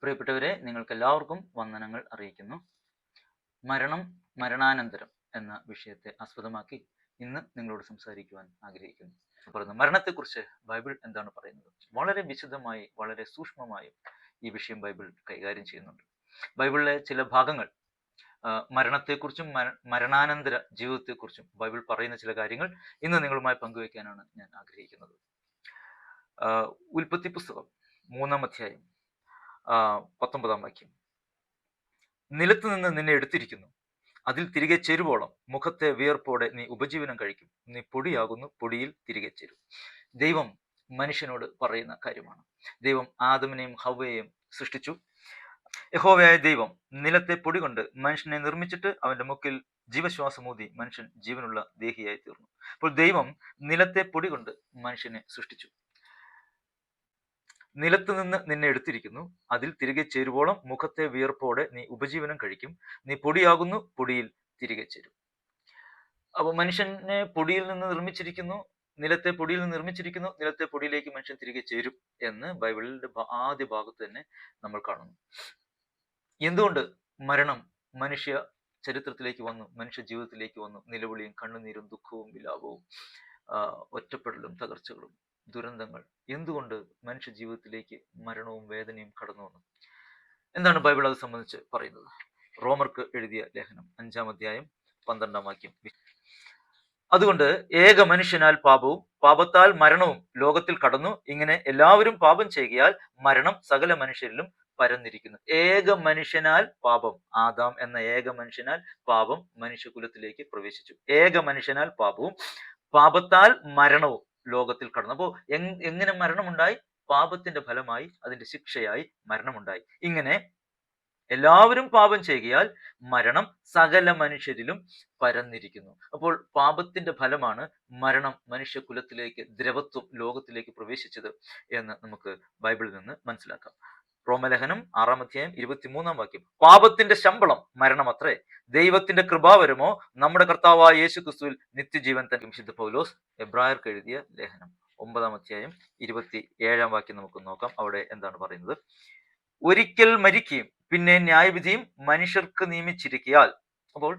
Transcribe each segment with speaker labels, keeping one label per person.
Speaker 1: പ്രിയപ്പെട്ടവരെ, നിങ്ങൾക്കെല്ലാവർക്കും വന്ദനങ്ങൾ അറിയിക്കുന്നു. മരണം, മരണാനന്തരം എന്ന വിഷയത്തെ ആസ്പദമാക്കി ഇന്ന് നിങ്ങളോട് സംസാരിക്കുവാൻ ആഗ്രഹിക്കുന്നു. മരണത്തെക്കുറിച്ച് ബൈബിൾ എന്താണ് പറയുന്നത്? വളരെ വിശദമായി, വളരെ സൂക്ഷ്മമായും ഈ വിഷയം ബൈബിൾ കൈകാര്യം ചെയ്യുന്നുണ്ട്. ബൈബിളിലെ ചില ഭാഗങ്ങൾ മരണത്തെക്കുറിച്ചും മരണാനന്തര ജീവിതത്തെക്കുറിച്ചും ബൈബിൾ പറയുന്ന ചില കാര്യങ്ങൾ ഇന്ന് നിങ്ങളുമായി പങ്കുവയ്ക്കാനാണ് ഞാൻ ആഗ്രഹിക്കുന്നത്. ഉൽപ്പത്തി പുസ്തകം 3-ാം അധ്യായം 19-ാം വാക്യം. നിലത്തു നിന്ന് നിന്നെ എടുത്തിരിക്കുന്നു, അതിൽ തിരികെ ചേരുവോളം മുഖത്തെ വിയർപ്പോടെ നീ ഉപജീവനം കഴിക്കും, നീ പൊടിയാകുന്നു, പൊടിയിൽ തിരികെ ചേരും. ദൈവം മനുഷ്യനോട് പറയുന്ന കാര്യമാണ്. ദൈവം ആദമിനെയും ഹവ്വയെയും സൃഷ്ടിച്ചു. യഹോവയായ ദൈവം നിലത്തെ പൊടി കൊണ്ട് മനുഷ്യനെ നിർമ്മിച്ചിട്ട് അവന്റെ മുക്കിൽ ജീവശ്വാസമൂതി മനുഷ്യൻ ജീവനുള്ള ദേഹിയായി തീർന്നു. അപ്പോൾ ദൈവം നിലത്തെ പൊടി കൊണ്ട് മനുഷ്യനെ സൃഷ്ടിച്ചു. നിലത്ത് നിന്ന് നിന്നെ എടുത്തിരിക്കുന്നു, അതിൽ തിരികെ ചേരുവോളം മുഖത്തെ വിയർപ്പോടെ നീ ഉപജീവനം കഴിക്കും, നീ പൊടിയാകുന്നു, പൊടിയിൽ തിരികെ ചേരും. അപ്പോൾ മനുഷ്യനെ പൊടിയിൽ നിന്ന് നിർമ്മിച്ചിരിക്കുന്നു, നിലത്തെ പൊടിയിൽ നിന്ന് നിർമ്മിച്ചിരിക്കുന്നു, നിലത്തെ പൊടിയിലേക്ക് മനുഷ്യൻ തിരികെ ചേരും എന്ന് ബൈബിളിന്റെ ആദ്യ ഭാഗത്ത് തന്നെ നമ്മൾ കാണുന്നു. എന്തുകൊണ്ട് മരണം മനുഷ്യ ചരിത്രത്തിലേക്ക് വന്നു, മനുഷ്യ ജീവിതത്തിലേക്ക് വന്നു? നിലവിളിയും കണ്ണുനീരും ദുഃഖവും വിലാപവും ഒറ്റപ്പെടലും തകർച്ചകളും ദുരന്തങ്ങൾ, എന്തുകൊണ്ട് മനുഷ്യ ജീവിതത്തിലേക്ക് മരണവും വേദനയും കടന്നു വന്നു? എന്താണ് ബൈബിൾ അത് സംബന്ധിച്ച് പറയുന്നത്? റോമർക്ക് എഴുതിയ ലേഖനം 5-ാം അധ്യായം 12-ാം വാക്യം. അതുകൊണ്ട് ഏക മനുഷ്യനാൽ പാപവും പാപത്താൽ മരണവും ലോകത്തിൽ കടന്നു, ഇങ്ങനെ എല്ലാവരും പാപം ചെയ്യുകയാൽ മരണം സകല മനുഷ്യരിലും പരന്നിരിക്കുന്നു. ഏക മനുഷ്യനാൽ പാപം, ആദാം എന്ന ഏക മനുഷ്യനാൽ പാപം മനുഷ്യകുലത്തിലേക്ക് പ്രവേശിച്ചു. ഏക മനുഷ്യനാൽ പാപവും പാപത്താൽ മരണവും ലോകത്തിൽ കടന്നു. അപ്പോൾ എങ്ങനെ മരണമുണ്ടായി? പാപത്തിന്റെ ഫലമായി, അതിന്റെ ശിക്ഷയായി മരണമുണ്ടായി. ഇങ്ങനെ എല്ലാവരും പാപം ചെയ്യുകയാൽ മരണം സകല മനുഷ്യരിലും പരന്നിരിക്കുന്നു. അപ്പോൾ പാപത്തിന്റെ ഫലമാണ് മരണം മനുഷ്യകുലത്തിലേക്ക്, ദ്രവത്വം ലോകത്തിലേക്ക് പ്രവേശിച്ചത് എന്ന് നമുക്ക് ബൈബിളിൽ നിന്ന് മനസ്സിലാക്കാം. റോമലേഖനം 6-ാം അധ്യായം 23-ാം വാക്യം. പാപത്തിന്റെ ശമ്പളം മരണമത്രേ, ദൈവത്തിന്റെ കൃപാവരമോ നമ്മുടെ കർത്താവായ യേശു ക്രിസ്തുവിൽ നിത്യജീവൻ തന്നെ. വിശുദ്ധ പൗലോസ് എബ്രായർക്ക് എഴുതിയ ലേഖനം 9-ാം അധ്യായം 27-ാം വാക്യം നമുക്ക് നോക്കാം. അവിടെ എന്താണ് പറയുന്നത്? ഒരിക്കൽ മരിക്കുകയും പിന്നെ ന്യായവിധിയും മനുഷ്യർക്ക് നിയമിച്ചിരിക്കയാൽ. അപ്പോൾ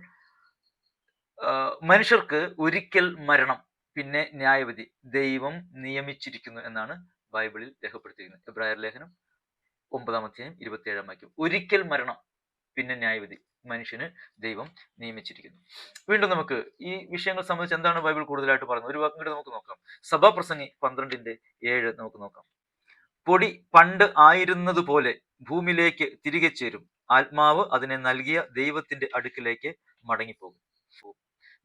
Speaker 1: മനുഷ്യർക്ക് ഒരിക്കൽ മരണം, പിന്നെ ന്യായവിധി ദൈവം നിയമിച്ചിരിക്കുന്നു എന്നാണ് ബൈബിളിൽ രേഖപ്പെടുത്തിയിരിക്കുന്നത്. എബ്രായർ ലേഖനം 9-ാം അധ്യായം 27-ാം വാക്യം. ഒരിക്കൽ മരണം, പിന്നെ ന്യായവിധി മനുഷ്യന് ദൈവം നിയമിച്ചിരിക്കുന്നു. വീണ്ടും നമുക്ക് ഈ വിഷയങ്ങൾ സംബന്ധിച്ച് എന്താണ് ബൈബിൾ കൂടുതലായിട്ട് പറയുന്നത്? ഒരു വാക്കും കൂടി നമുക്ക് നോക്കാം. സഭാപ്രസംഗി 12-7 നമുക്ക് നോക്കാം. പൊടി പണ്ട് ആയിരുന്നതുപോലെ ഭൂമിയിലേക്ക് തിരികെ ചേരും, ആത്മാവ് അതിനെ നൽകിയ ദൈവത്തിന്റെ അടുക്കിലേക്ക് മടങ്ങിപ്പോകും.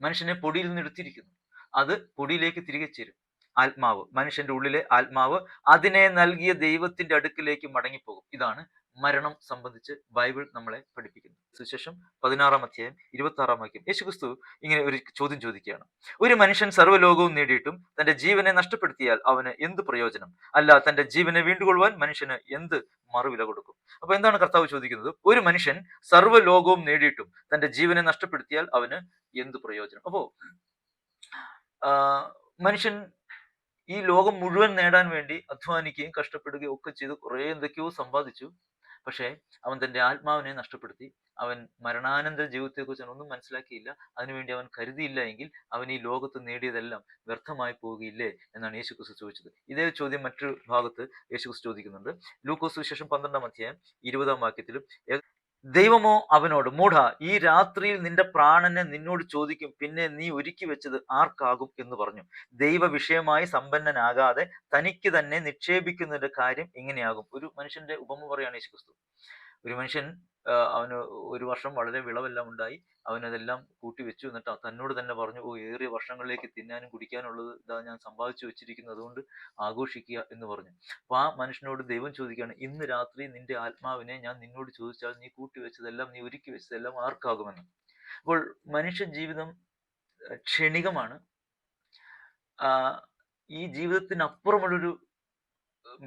Speaker 1: മനുഷ്യനെ പൊടിയിൽ നിന്ന് എടുത്തിരിക്കുന്നു, അത് പൊടിയിലേക്ക് തിരികെ ചേരും. ആത്മാവ്, മനുഷ്യന്റെ ഉള്ളിലെ ആത്മാവ് അതിനെ നൽകിയ ദൈവത്തിന്റെ അടുക്കിലേക്ക് മടങ്ങിപ്പോകും. ഇതാണ് മരണം സംബന്ധിച്ച് ബൈബിൾ നമ്മളെ പഠിപ്പിക്കുന്നത്. സുവിശേഷം 16-ാം അധ്യായം 26-ാം വാക്യം. യേശുക്രിസ്തു ഇങ്ങനെ ഒരു ചോദ്യം ചോദിക്കുകയാണ്. ഒരു മനുഷ്യൻ സർവ്വലോകവും നേടിയിട്ടും തന്റെ ജീവനെ നഷ്ടപ്പെടുത്തിയാൽ അവന് എന്ത് പ്രയോജനം? അല്ല, തന്റെ ജീവനെ വീണ്ടുകൊള്ളുവാൻ മനുഷ്യന് എന്ത് മറുവില കൊടുക്കും? അപ്പൊ എന്താണ് കർത്താവ് ചോദിക്കുന്നത്? ഒരു മനുഷ്യൻ സർവ്വലോകവും നേടിയിട്ടും തന്റെ ജീവനെ നഷ്ടപ്പെടുത്തിയാൽ അവന് എന്ത് പ്രയോജനം? അപ്പോ മനുഷ്യൻ ഈ ലോകം മുഴുവൻ നേടാൻ വേണ്ടി അധ്വാനിക്കുകയും കഷ്ടപ്പെടുകയും ഒക്കെ ചെയ്ത് കുറെ എന്തൊക്കെയോ സമ്പാദിച്ചു. പക്ഷേ അവൻ തന്റെ ആത്മാവിനെ നഷ്ടപ്പെടുത്തി. അവൻ മരണാനന്തര ജീവിതത്തെക്കുറിച്ച് ഒന്നും മനസ്സിലാക്കിയില്ല. അതിനുവേണ്ടി അവൻ കരുതിയില്ല എങ്കിൽ അവൻ ഈ ലോകത്ത് നേടിയതെല്ലാം വ്യർത്ഥമായി പോവുകയില്ലേ എന്നാണ് യേശുക്രിസ്തു ചോദിച്ചത്. ഇതേ ചോദ്യം മറ്റൊരു ഭാഗത്ത് യേശുക്രിസ്തു ചോദിക്കുന്നുണ്ട്. ലൂക്കോസ് സുവിശേഷം 12-ാം അധ്യായം 20-ാം വാക്യത്തിലും, ദൈവമോ അവനോട്, മൂഢ, ഈ രാത്രിയിൽ നിന്റെ പ്രാണനെ നിന്നോട് ചോദിക്കും, പിന്നെ നീ ഒരുക്കി വെച്ചത് ആർക്കാകും എന്ന് പറഞ്ഞു. ദൈവ വിഷയമായി സമ്പന്നനാകാതെ തനിക്ക് തന്നെ നിക്ഷേപിക്കുന്നതിന്റെ കാര്യം ഇങ്ങനെയാകും. ഒരു മനുഷ്യന്റെ ഉപമ പറയാണ് യേശുക്രിസ്തു. ഒരു മനുഷ്യൻ അവന് ഒരു വർഷം വളരെ വിളവെല്ലാം ഉണ്ടായി, അവനതെല്ലാം കൂട്ടിവെച്ചു. എന്നിട്ട് തന്നോട് തന്നെ പറഞ്ഞു, ഏറിയ വർഷങ്ങളിലേക്ക് തിന്നാനും കുടിക്കാനുള്ളത് ഇതാ ഞാൻ സമ്പാദിച്ചു വെച്ചിരിക്കുന്നു, അതുകൊണ്ട് ആഘോഷിക്കുക എന്ന് പറഞ്ഞു. അപ്പൊ ആ മനുഷ്യനോട് ദൈവം ചോദിക്കുകയാണ്, ഇന്ന് രാത്രി നിന്റെ ആത്മാവിനെ ഞാൻ നിന്നോട് ചോദിച്ചാൽ നീ കൂട്ടിവെച്ചതെല്ലാം, നീ ഒരുക്കി വെച്ചതെല്ലാം ആർക്കാകുമെന്ന്. അപ്പോൾ മനുഷ്യ ജീവിതം ക്ഷണികമാണ്. ഈ ജീവിതത്തിനപ്പുറമുള്ളൊരു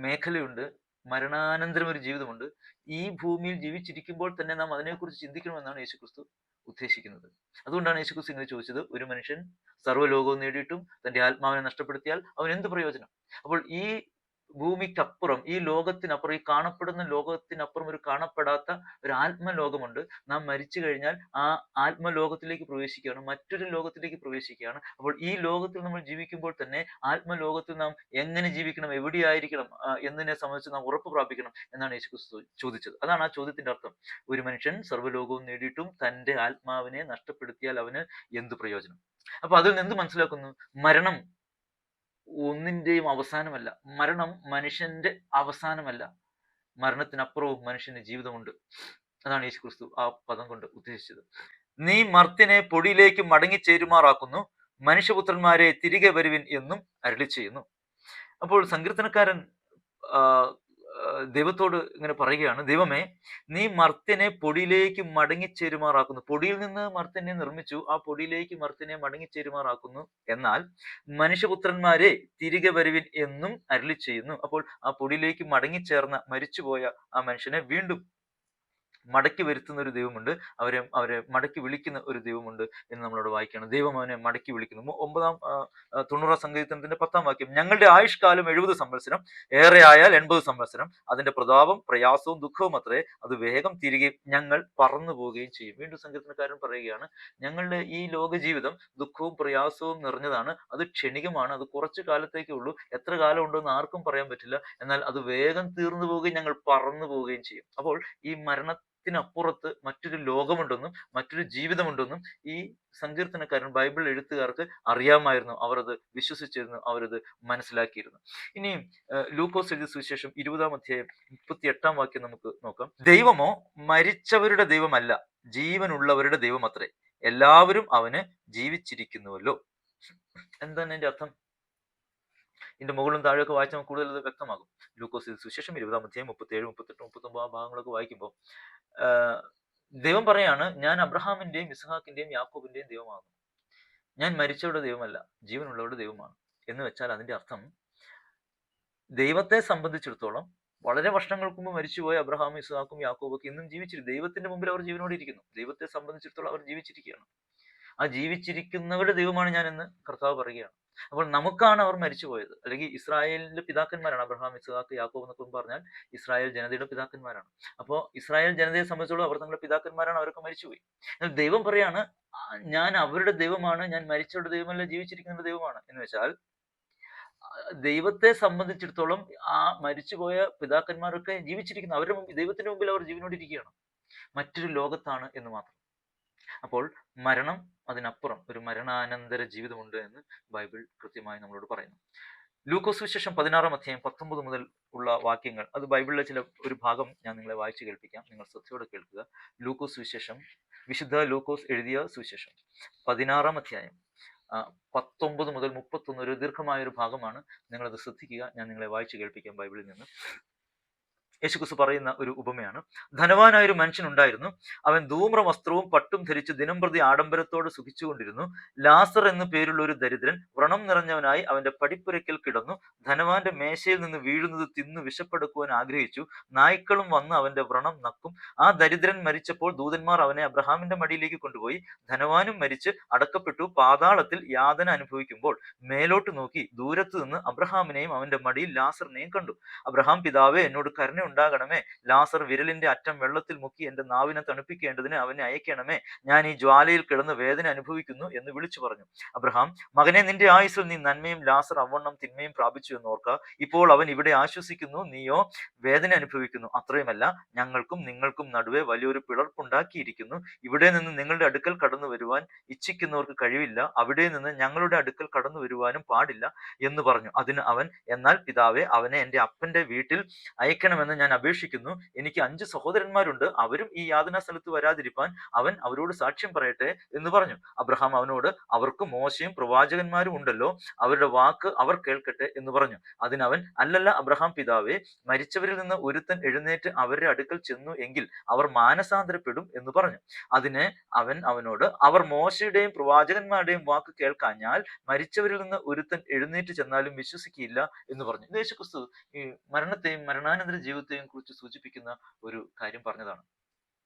Speaker 1: മേഖലയുണ്ട്, മരണാനന്തരം ഒരു ജീവിതമുണ്ട്. ഈ ഭൂമിയിൽ ജീവിച്ചിരിക്കുമ്പോൾ തന്നെ നാം അതിനെക്കുറിച്ച് ചിന്തിക്കണമെന്നാണ് യേശുക്രിസ്തു ഉദ്ദേശിക്കുന്നത്. അതുകൊണ്ടാണ് യേശുക്രിസ്തു ഇങ്ങനെ ചോദിച്ചത്. ഒരു മനുഷ്യൻ സർവ്വലോകവും നേടിയിട്ടും തന്റെ ആത്മാവിനെ നഷ്ടപ്പെടുത്തിയാൽ അവൻ എന്ത് പ്രയോജനം? അപ്പോൾ ഈ ഭൂമിക്കപ്പുറം, ഈ ലോകത്തിനപ്പുറം, ഈ കാണപ്പെടുന്ന ലോകത്തിനപ്പുറം ഒരു കാണപ്പെടാത്ത ഒരു ആത്മലോകമുണ്ട്. നാം മരിച്ചു കഴിഞ്ഞാൽ ആ ആത്മലോകത്തിലേക്ക് പ്രവേശിക്കുകയാണ്, മറ്റൊരു ലോകത്തിലേക്ക് പ്രവേശിക്കുകയാണ്. അപ്പോൾ ഈ ലോകത്തിൽ നമ്മൾ ജീവിക്കുമ്പോൾ തന്നെ ആത്മലോകത്തിൽ നാം എങ്ങനെ ജീവിക്കണം, എവിടെയായിരിക്കണം എന്നതിനെ സംബന്ധിച്ച് നാം ഉറപ്പ് പ്രാപിക്കണം എന്നാണ് യേശുക്രിസ്തു ചോദിച്ചത്. അതാണ് ആ ചോദ്യത്തിന്റെ അർത്ഥം. ഒരു മനുഷ്യൻ സർവ്വലോകവും നേടിയിട്ടും തന്റെ ആത്മാവിനെ നഷ്ടപ്പെടുത്തിയാൽ അവന് എന്ത് പ്രയോജനം? അപ്പൊ അതിൽ നിന്ന് മനസ്സിലാക്കുന്നു, മരണം ഒന്നിന്റെയും അവസാനമല്ല. മരണം മനുഷ്യന്റെ അവസാനമല്ല. മരണത്തിനപ്പുറവും മനുഷ്യന് ജീവിതമുണ്ട്. അതാണ് യേശുക്രിസ്തു ആ പദം കൊണ്ട് ഉദ്ദേശിച്ചത്. നീ മർത്യനെ പൊടിയിലേക്ക് മടങ്ങിച്ചേരുമാറാക്കുന്നു, മനുഷ്യപുത്രന്മാരെ തിരികെ വരുവിൻ എന്നും അരുളി ചെയ്യുന്നു. അപ്പോൾ സങ്കീർത്തനക്കാരൻ ദൈവത്തോട് ഇങ്ങനെ പറയുകയാണ്, ദൈവമേ, നീ മർത്യനെ പൊടിയിലേക്ക് മടങ്ങിച്ചേരുമാറാക്കുന്നു. പൊടിയിൽ നിന്ന് മർത്യനെ നിർമ്മിച്ചു, ആ പൊടിയിലേക്ക് മർത്യനെ മടങ്ങിച്ചേരുമാറാക്കുന്നു. എന്നാൽ മനുഷ്യപുത്രന്മാരെ തിരികെ വരുവിൻ എന്നും അരുളി ചെയ്യുന്നു. അപ്പോൾ ആ പൊടിയിലേക്ക് മടങ്ങിച്ചേർന്ന മരിച്ചുപോയ ആ മനുഷ്യനെ വീണ്ടും മടക്കി വരുത്തുന്ന ഒരു ദൈവമുണ്ട്, അവരെ മടക്കി വിളിക്കുന്ന ഒരു ദൈവമുണ്ട് എന്ന് നമ്മളോട് വായിക്കുകയാണ്. ദൈവം അവനെ മടക്കി വിളിക്കുന്നു. 90 സങ്കീർത്തനത്തിന്റെ 10 വാക്യം, ഞങ്ങളുടെ ആയുഷ്കാലം 70 സംവത്സരം, ഏറെ ആയാൽ 80 സംവത്സരം. അതിന്റെ പ്രതാപം പ്രയാസവും ദുഃഖവും അത്രേ, അത് വേഗം തിരികെ ഞങ്ങൾ പറന്നു പോവുകയും ചെയ്യും. വീണ്ടും സങ്കീർത്തനക്കാരൻ പറയുകയാണ്, ഞങ്ങളുടെ ഈ ലോക ജീവിതം ദുഃഖവും പ്രയാസവും നിറഞ്ഞതാണ്, അത് ക്ഷണികമാണ്, അത് കുറച്ചു കാലത്തേക്കേ ഉള്ളൂ, എത്ര കാലം ഉണ്ടെന്ന് ആർക്കും പറയാൻ പറ്റില്ല. എന്നാൽ അത് വേഗം തീർന്നു പോവുകയും ഞങ്ങൾ പറന്നു പോവുകയും ചെയ്യും. അപ്പോൾ ഈ മരണത്തിനപ്പുറത്ത് മറ്റൊരു ലോകമുണ്ടെന്നും മറ്റൊരു ജീവിതമുണ്ടെന്നും ഈ സങ്കീർത്തനക്കാരൻ, ബൈബിൾ എഴുത്തുകാർക്ക് അറിയാമായിരുന്നു. അവർ അത് വിശ്വസിച്ചിരുന്നു, അവരത് മനസ്സിലാക്കിയിരുന്നു. ഇനിയും ലൂക്കോസ് എഴുതിയ സുവിശേഷം 20-ാം അധ്യായം 38-ാം വാക്യം നമുക്ക് നോക്കാം. ദൈവമോ മരിച്ചവരുടെ ദൈവമല്ല, ജീവനുള്ളവരുടെ ദൈവം അത്രേ, എല്ലാവരും അവന് ജീവിച്ചിരിക്കുന്നുവല്ലോ. എന്താണ് എന്റെ അർത്ഥം? ഇതിന്റെ മുകളിലും താഴെയൊക്കെ വായിച്ചാൽ നമുക്ക് കൂടുതൽ അത് വ്യക്തമാകും. ലൂക്കോസ് സുവിശേഷം 20-ാം അധ്യായം 37, 38, 39 ആ ഭാഗങ്ങളൊക്കെ വായിക്കുമ്പോൾ ദൈവം പറയാണ്, ഞാൻ അബ്രഹാമിന്റെയും ഇസ്ഹാക്കിന്റെയും യാക്കോബിന്റെയും ദൈവമാകുന്നു. ഞാൻ മരിച്ചവരുടെ ദൈവമല്ല, ജീവനുള്ളവരുടെ ദൈവമാണ്. എന്ന് വെച്ചാൽ അതിന്റെ അർത്ഥം, ദൈവത്തെ സംബന്ധിച്ചിടത്തോളം വളരെ വർഷങ്ങൾക്ക് മുമ്പ് മരിച്ചുപോയ അബ്രഹാമും ഇസ്ഹാക്കും യാക്കോബൊക്കെ ഇന്നും ജീവിച്ചിരിക്കും. ദൈവത്തിന്റെ മുമ്പിൽ അവർ ജീവനോടെ ഇരിക്കുന്നു. ദൈവത്തെ സംബന്ധിച്ചിടത്തോളം അവർ ജീവിച്ചിരിക്കുകയാണ്. ആ ജീവിച്ചിരിക്കുന്നവരുടെ ദൈവമാണ് ഞാൻ എന്ന് കർത്താവ് പറയുകയാണ്. അപ്പോൾ നമുക്കാണ് അവർ മരിച്ചുപോയത്. അല്ലെങ്കിൽ ഇസ്രായേലിന്റെ പിതാക്കന്മാരാണ് അബ്രഹാം, ഇസ്ഹാക്ക്, യാക്കോബ് എന്നൊക്കെ പറഞ്ഞാൽ ഇസ്രായേൽ ജനതയുടെ പിതാക്കന്മാരാണ്. അപ്പോൾ ഇസ്രായേൽ ജനതയെ സംബന്ധിച്ചോളം അവർ തങ്ങളുടെ പിതാക്കന്മാരാണ്, അവരൊക്കെ മരിച്ചുപോയി. എന്നാൽ ദൈവം പറയാണ്, ഞാൻ അവരുടെ ദൈവമാണ്, ഞാൻ മരിച്ചവരുടെ ദൈവമല്ല, ജീവിച്ചിരിക്കുന്നവരുടെ ദൈവമാണ്. എന്ന് വെച്ചാൽ ദൈവത്തെ സംബന്ധിച്ചിടത്തോളം ആ മരിച്ചുപോയ പിതാക്കന്മാരൊക്കെ ജീവിച്ചിരിക്കുന്നു. അവരുടെ മുമ്പിൽ, ദൈവത്തിന്റെ മുമ്പിൽ അവർ ജീവനോടിരിക്കുകയാണ്, മറ്റൊരു ലോകത്താണ് എന്ന് മാത്രം. അപ്പോൾ മരണം, അതിനപ്പുറം ഒരു മരണാനന്തര ജീവിതമുണ്ട് എന്ന് ബൈബിൾ കൃത്യമായി നമ്മളോട് പറയുന്നു. ലൂക്കോസ് സുവിശേഷം 16-ാം അധ്യായം 19 മുതൽ ഉള്ള വാക്യങ്ങൾ, അത് ബൈബിളിലെ ഒരു ഭാഗം ഞാൻ നിങ്ങളെ വായിച്ചു കേൾപ്പിക്കാം. നിങ്ങൾ ശ്രദ്ധയോടെ കേൾക്കുക. ലൂക്കോസ് സുവിശേഷം, വിശുദ്ധ ലൂക്കോസ് എഴുതിയ സുവിശേഷം 16-ാം അധ്യായം 19 മുതൽ 31, ഒരു ദീർഘമായ ഒരു ഭാഗമാണ്. നിങ്ങളത് ശ്രദ്ധിക്കുക. ഞാൻ നിങ്ങളെ വായിച്ചു കേൾപ്പിക്കാം ബൈബിളിൽ നിന്ന്. യേശുക്രിസ്തു പറയുന്ന ഒരു ഉപമയാണ്. ധനവാനായ ഒരു മനുഷ്യനുണ്ടായിരുന്നു. അവൻ ധൂമ്ര വസ്ത്രവും പട്ടും ധരിച്ച് ദിനംപ്രതി ആഡംബരത്തോട് സുഖിച്ചുകൊണ്ടിരുന്നു. ലാസർ എന്നു പേരുള്ള ഒരു ദരിദ്രൻ വ്രണം നിറഞ്ഞവനായി അവന്റെ പടിപ്പുരയ്ക്കൽ കിടന്നു. ധനവാന്റെ മേശയിൽ നിന്ന് വീഴുന്നത് തിന്നു വിശപ്പെടുക്കുവാൻ ആഗ്രഹിച്ചു. നായ്ക്കളും വന്ന് അവന്റെ വ്രണം നക്കും. ആ ദരിദ്രൻ മരിച്ചപ്പോൾ ദൂതന്മാർ അവനെ അബ്രഹാമിന്റെ മടിയിലേക്ക് കൊണ്ടുപോയി. ധനവാനും മരിച്ച് അടക്കപ്പെട്ടു. പാതാളത്തിൽ യാതന അനുഭവിക്കുമ്പോൾ മേലോട്ട് നോക്കി ദൂരത്ത് നിന്ന് അബ്രഹാമിനെയും അവന്റെ മടിയിൽ ലാസറിനെയും കണ്ടു. അബ്രഹാം, പിതാവേ, എന്നോട് കരുണ ഉണ്ടാകണമേ, ലാസർ വിരലിന്റെ അറ്റം വെള്ളത്തിൽ മുക്കി എന്റെ നാവിനെ തണുപ്പിക്കേണ്ടതിന് അവനെ അയക്കണമേ, ഞാൻ ഈ ജ്വാലയിൽ കിടന്ന് വേദന അനുഭവിക്കുന്നു എന്ന് വിളിച്ചു പറഞ്ഞു. അബ്രഹാം, മകനെ, നിന്റെ ആയുസ്സിൽ നീ നന്മയും ലാസർ അവണ്ണം തിന്മയും പ്രാപിച്ചു എന്ന് ഓർക്ക. ഇപ്പോൾ അവൻ ഇവിടെ ആശ്വസിക്കുന്നു, നീയോ വേദന അനുഭവിക്കുന്നു. അത്രയുമല്ല, ഞങ്ങൾക്കും നിങ്ങൾക്കും നടുവെ വലിയൊരു പിളർപ്പുണ്ടാക്കിയിരിക്കുന്നു. ഇവിടെ നിന്ന് നിങ്ങളുടെ അടുക്കൽ കടന്നു വരുവാൻ ഇച്ഛിക്കുന്നവർക്ക് കഴിവില്ല, അവിടെ നിന്ന് ഞങ്ങളുടെ അടുക്കൽ കടന്നു വരുവാനും പാടില്ല എന്ന് പറഞ്ഞു. അതിന് അവൻ, എന്നാൽ പിതാവേ, അവനെ എന്റെ അപ്പന്റെ വീട്ടിൽ അയക്കണമെന്ന് ഞാൻ അപേക്ഷിക്കുന്നു. എനിക്ക് 5 സഹോദരന്മാരുണ്ട്, അവരും ഈ യാതനാ സ്ഥലത്ത് വരാതിരിപ്പാൻ അവൻ അവരോട് സാക്ഷ്യം പറയട്ടെ എന്ന് പറഞ്ഞു. അബ്രഹാം അവനോട്, അവർക്ക് മോശയും പ്രവാചകന്മാരും ഉണ്ടല്ലോ, അവരുടെ വാക്ക് അവർ കേൾക്കട്ടെ എന്ന് പറഞ്ഞു. അതിനവൻ, അല്ലല്ല അബ്രഹാം പിതാവേ, മരിച്ചവരിൽ നിന്ന് ഒരുത്തൻ എഴുന്നേറ്റ് അവരുടെ അടുക്കൽ ചെന്നു എങ്കിൽ അവർ മാനസാന്തരപ്പെടും എന്ന് പറഞ്ഞു. അതിന് അവൻ അവനോട്, അവർ മോശയുടെയും പ്രവാചകന്മാരുടെയും വാക്ക് കേൾക്കാഞ്ഞാൽ മരിച്ചവരിൽ നിന്ന് ഒരുത്തൻ എഴുന്നേറ്റ് ചെന്നാലും വിശ്വസിക്കില്ല എന്ന് പറഞ്ഞു. യേശുക്രിസ്തു ഈ മരണത്തെയും മരണാനന്തര ജീവിതത്തെയും കുറിച്ച് സൂചിപ്പിക്കുന്ന ഒരു കാര്യം പറഞ്ഞതാണ്.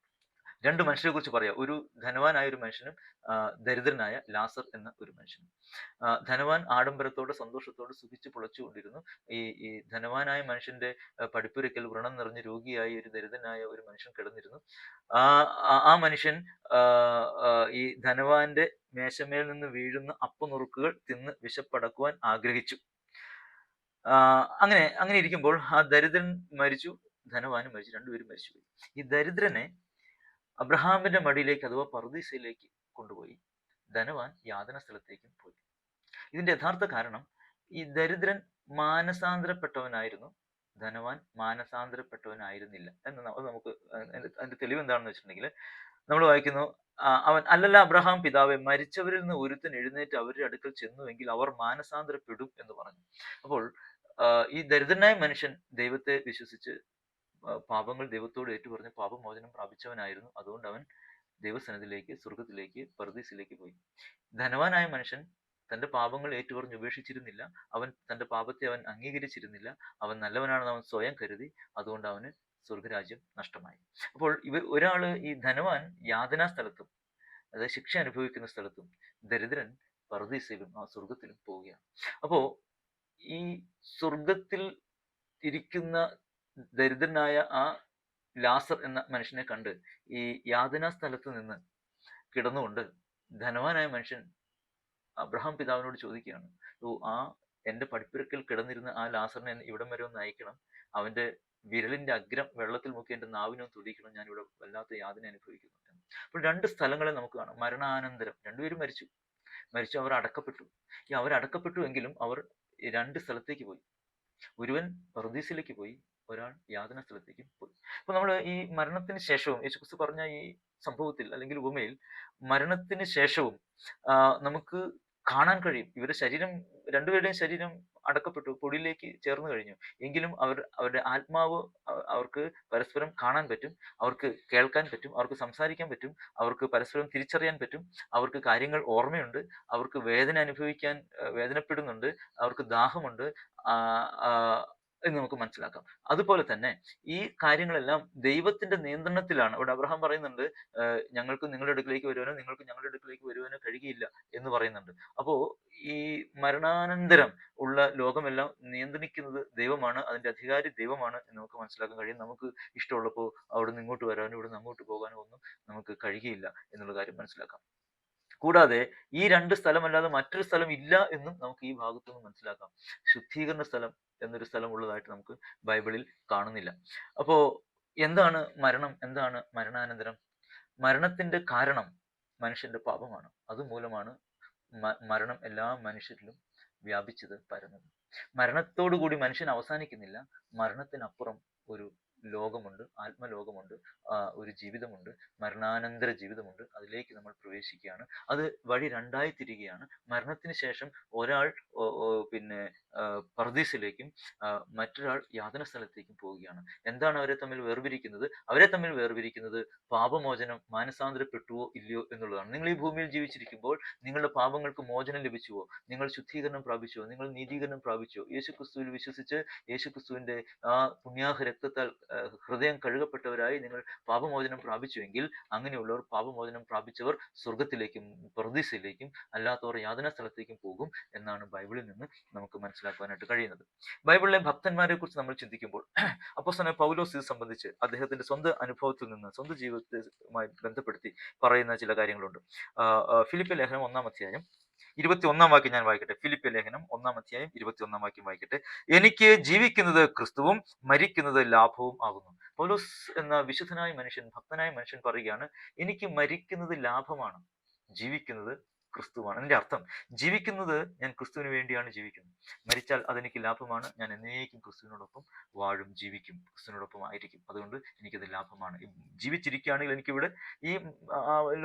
Speaker 1: രണ്ട് മനുഷ്യരെ കുറിച്ച് പറയാം. ഒരു ധനവാനായ ഒരു മനുഷ്യനും ദരിദ്രനായ ലാസർ എന്ന ഒരു മനുഷ്യനും. ധനവാൻ ആഡംബരത്തോടെ സന്തോഷത്തോടെ സുഖിച്ച് പുളച്ചുകൊണ്ടിരുന്നു. ഈ ധനവാനായ മനുഷ്യന്റെ പടിപ്പുരയ്ക്കൽ വ്രണം നിറഞ്ഞ് രോഗിയായി ഒരു ദരിദ്രനായ ഒരു മനുഷ്യൻ കിടന്നിരുന്നു. ആ ആ മനുഷ്യൻ ഈ ധനവാന്റെ മേശമേൽ നിന്ന് വീഴുന്ന അപ്പനുറുക്കുകൾ തിന്ന് വിശപ്പടക്കുവാൻ ആഗ്രഹിച്ചു. അങ്ങനെ ഇരിക്കുമ്പോൾ ആ ദരിദ്രൻ മരിച്ചു, ധനവാനും മരിച്ചു, രണ്ടുപേരും മരിച്ചുപോയി. ഈ ദരിദ്രനെ അബ്രഹാമിന്റെ മടിയിലേക്ക് അഥവാ പറുദീസയിലേക്ക് കൊണ്ടുപോയി. ധനവാൻ യാതന സ്ഥലത്തേക്കും പോയി. ഇതിന്റെ യഥാർത്ഥ കാരണം, ഈ ദരിദ്രൻ മാനസാന്തരപ്പെട്ടവനായിരുന്നു, ധനവാൻ മാനസാന്തരപ്പെട്ടവനായിരുന്നില്ല എന്ന് നമുക്ക് അതിന്റെ തെളിവ് എന്താണെന്ന് വെച്ചിട്ടുണ്ടെങ്കിൽ, നമ്മൾ വായിക്കുന്നു, അവൻ അല്ലല്ല അബ്രഹാം പിതാവെ, മരിച്ചവരിൽ നിന്ന് ഒരുത്തൻ എഴുന്നേറ്റ് അവരുടെ അടുക്കൽ ചെന്നുവെങ്കിൽ അവർ മാനസാന്തരപ്പെടും എന്ന് പറഞ്ഞു. അപ്പോൾ ഈ ദരിദ്രനായ മനുഷ്യൻ ദൈവത്തെ വിശ്വസിച്ച് പാപങ്ങൾ ദൈവത്തോട് ഏറ്റുപറഞ്ഞ് പാപമോചനം പ്രാപിച്ചവനായിരുന്നു. അതുകൊണ്ട് അവൻ ദൈവസന്നിധിയിലേക്ക്, സ്വർഗത്തിലേക്ക്, പർദീസിലേക്ക് പോയി. ധനവാനായ മനുഷ്യൻ തന്റെ പാപങ്ങൾ ഏറ്റുപറഞ്ഞ് ഉപേക്ഷിച്ചിരുന്നില്ല. അവൻ തന്റെ പാപത്തെ അവൻ അംഗീകരിച്ചിരുന്നില്ല. അവൻ നല്ലവനാണെന്ന് അവൻ സ്വയം കരുതി. അതുകൊണ്ട് അവന് സ്വർഗരാജ്യം നഷ്ടമായി. അപ്പോൾ ഒരാള്, ഈ ധനവാൻ യാതനാ സ്ഥലത്തും, അതായത് ശിക്ഷ അനുഭവിക്കുന്ന സ്ഥലത്തും, ദരിദ്രൻ പർദീസയിലും, ആ സ്വർഗത്തിലും പോവുകയാണ്. അപ്പോ ഈ സ്വർഗത്തിൽ ഇരിക്കുന്ന ദരിദ്രനായ ആ ലാസർ എന്ന മനുഷ്യനെ കണ്ട് ഈ യാതനാ സ്ഥലത്ത് നിന്ന് കിടന്നുകൊണ്ട് ധനവാനായ മനുഷ്യൻ അബ്രഹാം പിതാവിനോട് ചോദിക്കുകയാണ്, എൻ്റെ പടിപ്പുരക്കൽ കിടന്നിരുന്ന ആ ലാസറിനെ ഇവിടം വരെ ഒന്ന് അയക്കണം. അവന്റെ വിരലിന്റെ അഗ്രം വെള്ളത്തിൽ മുക്കി എൻ്റെ നാവിനൊന്ന് തുടിക്കണം. ഞാൻ ഇവിടെ വല്ലാത്ത യാതന അനുഭവിക്കുന്നു. അപ്പോൾ രണ്ട് സ്ഥലങ്ങളെ നമുക്ക് കാണാം. മരണാനന്തരം രണ്ടുപേരും മരിച്ചു അവർ അടക്കപ്പെട്ടു. ഈ അവരടക്കപ്പെട്ടു എങ്കിലും അവർ രണ്ട് സ്ഥലത്തേക്ക് പോയി. ഒരുവൻ പറുദീസിലേക്ക് പോയി, ഒരാൾ യാതന സ്ഥലത്തേക്ക് പോയി. അപ്പൊ നമ്മൾ ഈ മരണത്തിന് ശേഷവും, യേശുക്രിസ്തു പറഞ്ഞ ഈ സംഭവത്തിൽ അല്ലെങ്കിൽ ഉപമയിൽ, മരണത്തിന് ശേഷവും നമുക്ക് കാണാൻ കഴിയും. ഇവരുടെ ശരീരം, രണ്ടുപേരുടെയും ശരീരം അടക്കപ്പെട്ടു, പൊടിയിലേക്ക് ചേർന്ന് കഴിഞ്ഞു. എങ്കിലും അവരുടെ ആത്മാവ് അവർക്ക് പരസ്പരം കാണാൻ പറ്റും, അവർക്ക് കേൾക്കാൻ പറ്റും, അവർക്ക് സംസാരിക്കാൻ പറ്റും, അവർക്ക് പരസ്പരം തിരിച്ചറിയാൻ പറ്റും, അവർക്ക് കാര്യങ്ങൾ ഓർമ്മയുണ്ട്, അവർക്ക് വേദനപ്പെടുന്നുണ്ട്, അവർക്ക് ദാഹമുണ്ട് എന്ന് നമുക്ക് മനസ്സിലാക്കാം. അതുപോലെ തന്നെ ഈ കാര്യങ്ങളെല്ലാം ദൈവത്തിന്റെ നിയന്ത്രണത്തിലാണ്. ഇവിടെ അബ്രഹാം പറയുന്നുണ്ട്, ഞങ്ങൾക്ക് നിങ്ങളുടെ അടുക്കിലേക്ക് വരുവാനോ നിങ്ങൾക്ക് ഞങ്ങളുടെ അടുക്കിലേക്ക് വരുവാനോ കഴിയുകയില്ല എന്ന് പറയുന്നുണ്ട്. അപ്പോ ഈ മരണാനന്തരം ഉള്ള ലോകമെല്ലാം നിയന്ത്രിക്കുന്നത് ദൈവമാണ്, അതിന്റെ അധികാരി ദൈവമാണ് എന്ന് നമുക്ക് മനസ്സിലാക്കാൻ കഴിയും. നമുക്ക് ഇഷ്ടമുള്ളപ്പോൾ അവിടെ നിന്ന് ഇങ്ങോട്ട് വരാനോ ഇവിടെ നിന്ന് അങ്ങോട്ട് പോകാനോ ഒന്നും നമുക്ക് കഴിയുകയില്ല എന്നുള്ള കാര്യം മനസ്സിലാക്കാം. കൂടാതെ ഈ രണ്ട് സ്ഥലമല്ലാതെ മറ്റൊരു സ്ഥലം ഇല്ല എന്നും നമുക്ക് ഈ ഭാഗത്തു നിന്ന് മനസ്സിലാക്കാം. ശുദ്ധീകരണ സ്ഥലം എന്നൊരു സ്ഥലം ഉള്ളതായിട്ട് നമുക്ക് ബൈബിളിൽ കാണുന്നില്ല. അപ്പോ എന്താണ് മരണം? എന്താണ് മരണാനന്തരം? മരണത്തിന്റെ കാരണം മനുഷ്യന്റെ പാപമാണ്. അതുമൂലമാണ് മരണം എല്ലാ മനുഷ്യരിലും വ്യാപിച്ചത്, പരന്നത്. മരണത്തോടുകൂടി മനുഷ്യൻ അവസാനിക്കുന്നില്ല. മരണത്തിനപ്പുറം ഒരു ലോകമുണ്ട്, ആത്മലോകമുണ്ട്, ഒരു ജീവിതമുണ്ട്, മരണാനന്തര ജീവിതമുണ്ട്. അതിലേക്ക് നമ്മൾ പ്രവേശിക്കുകയാണ്. അത് വഴി രണ്ടായി തിരികെയാണ്. മരണത്തിന് ശേഷം ഒരാൾ പർദീസിലേക്കും മറ്റൊരാൾ യാതന സ്ഥലത്തേക്കും പോവുകയാണ്. എന്താണ് അവരെ തമ്മിൽ വേർപിരിക്കുന്നത്? അവരെ തമ്മിൽ വേർപിരിക്കുന്നത് പാപമോചനം, മാനസാന്തരപ്പെട്ടുവോ ഇല്ലയോ എന്നുള്ളതാണ്. നിങ്ങൾ ഈ ഭൂമിയിൽ ജീവിച്ചിരിക്കുമ്പോൾ നിങ്ങളുടെ പാപങ്ങൾക്ക് മോചനം ലഭിച്ചുവോ? നിങ്ങൾ ശുദ്ധീകരണം പ്രാപിച്ചുവോ? നിങ്ങൾ നീതീകരണം പ്രാപിച്ചുവോ? യേശുക്രിസ്തുവിൽ വിശ്വസിച്ച് യേശുക്രിസ്തുവിന്റെ ആ പുണ്യാഹ രക്തത്താൽ ഹൃദയം കഴുകപ്പെട്ടവരായി നിങ്ങൾ പാപമോചനം പ്രാപിച്ചുവെങ്കിൽ, അങ്ങനെയുള്ളവർ, പാപമോചനം പ്രാപിച്ചവർ സ്വർഗത്തിലേക്കും പറുദീസയിലേക്കും, അല്ലാത്തവർ യാതനാ സ്ഥലത്തേക്കും പോകും എന്നാണ് ബൈബിളിൽ നിന്ന് നമുക്ക് മനസ്സിലാക്കുവാനായിട്ട് കഴിയുന്നത്. ബൈബിളിലെ ഭക്തന്മാരെ കുറിച്ച് നമ്മൾ ചിന്തിക്കുമ്പോൾ അപ്പോസ്തലനായ പൗലോസ് ഇത് സംബന്ധിച്ച് അദ്ദേഹത്തിന്റെ സ്വന്തം അനുഭവത്തിൽ നിന്ന്, സ്വന്തം ജീവിതവുമായി ബന്ധപ്പെടുത്തി പറയുന്ന ചില കാര്യങ്ങളുണ്ട്. ഫിലിപ്പിയ ലേഖനം 1-ാം അധ്യായം 21-ാം വാക്യം ഞാൻ വായിക്കട്ടെ. ഫിലിപ്പിയ ലേഖനം 1-ാം അധ്യായം 21-ാം വാക്യം വായിക്കട്ടെ. എനിക്ക് ജീവിക്കുന്നത് ക്രിസ്തുവും മരിക്കുന്നത് ലാഭവും ആകുന്നു. പൗലോസ് എന്ന വിശുദ്ധനായ മനുഷ്യൻ, ഭക്തനായ മനുഷ്യൻ പറയുകയാണ്, എനിക്ക് മരിക്കുന്നത് ലാഭമാണ്, ജീവിക്കുന്നത് ക്രിസ്തുവാണ്. അതിന്റെ അർത്ഥം, ജീവിക്കുന്നത് ഞാൻ ക്രിസ്തുവിന് വേണ്ടിയാണ് ജീവിക്കുന്നത്. മരിച്ചാൽ അതെനിക്ക് ലാഭമാണ്. ഞാൻ എന്നേക്കും ക്രിസ്തുവിനോടൊപ്പം വാഴും, ജീവിക്കും, ക്രിസ്തുവിനോടൊപ്പം ആയിരിക്കും. അതുകൊണ്ട് എനിക്കത് ലാഭമാണ്. ജീവിച്ചിരിക്കുകയാണെങ്കിൽ എനിക്കിവിടെ ഈ